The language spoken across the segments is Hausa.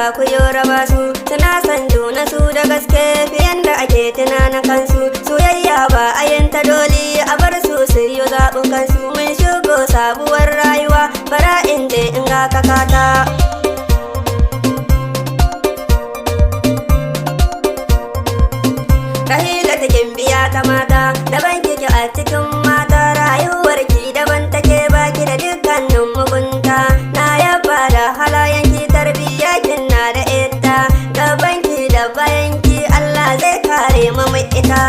za ku yi raba su, suna son juna su da gaske fiye da ake tunanin kansu. Soyayya ba a yin ta doli, a bar su su yi zaɓin kansu. Mun shigo sabuwar rayuwa, bara in je in ga kakata. Rahilatu gimbiya ta mata, daban kike a cikin mata. Rayuwar ki daban take, baki da dukkanin mugunta. Na yaba da halayenki, tarbiyya kin na da ita. Gaban ki da bayan ki, Allah zai kare mu ita.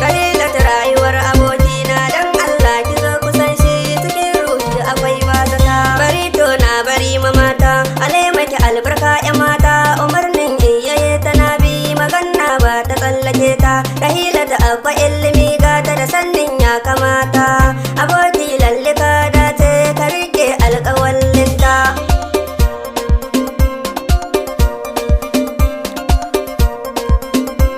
Rahilatu rayuwar abokina, dan Allah ki zo kusan shi, cikin ruhi akwai bazata. Bari to na bari ma mata, alai maki albarka ya mata. Umarnin iyaye tana bi, magana ba ta tsallake ta. Rahilatu akwai ilimi, gata da sannin ya kamata. Aboki lalle ka dace, ka rike alƙawalinta.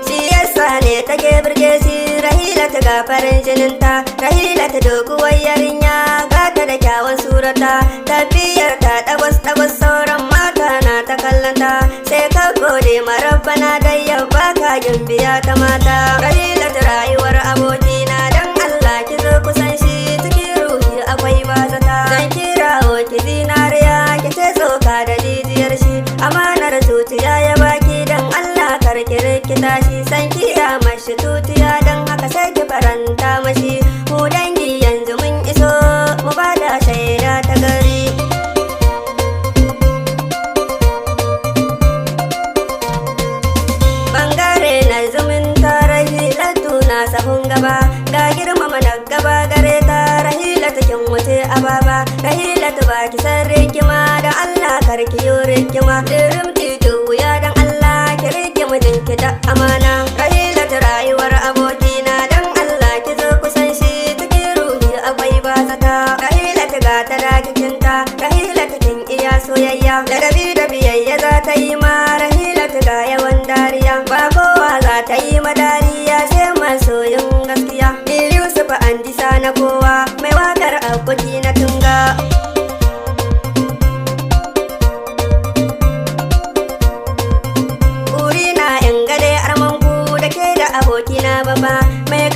Shi yasa ne take birge shi, Rahilatu ga farin jininta. Rahilatu doguwar yarinya, gata da kyawun surata. Tafiyar ta dagwas sauran mata na ta kallanta. Sai ka gode ma Rabbana da ya baka gimbiya ta mata. Rahilatu rayuwar abokina, dan Allah ki zo kusan shi, cikin ruhi akwai bazata. Zan kirawo ki zinariya, ki ce tsoka da jijiyar shi. Amanar zuciya ya baki, dan Allah kar ki rikita shi. San kiya mashi tutiya, dan haka sai ki faranta mashi. Mu dangi yanzu mun iso, mu bada shaida ta gari. Bangare na zumunta, Rahilatu na sahun gaba. Ga girmama na gaba gare ta, Rahilatu kin wuce ababa. Rahilatu ba ki san rikima, dan Allah kar ki yi rikima. Dirim titi wuya, dan Allah ki rike mijinki da amana. Rahilatu rayuwar abokina, dan Allah ki zo kusan shi, cikin ruhi akwai bazata. Rahilatu ga ta dakikinta, Rahilatu kin iya soyayya. Ladabi da biyayya za ta yi ma, Rahilatu ga yawan dariya. Ba kowa za ta yi madariya, sai masoyin gaskiya. Yousufa an disa na kowa, mai wakar aboki na tunga. Uri na yan gade armanku, da ke da abokina baba, mai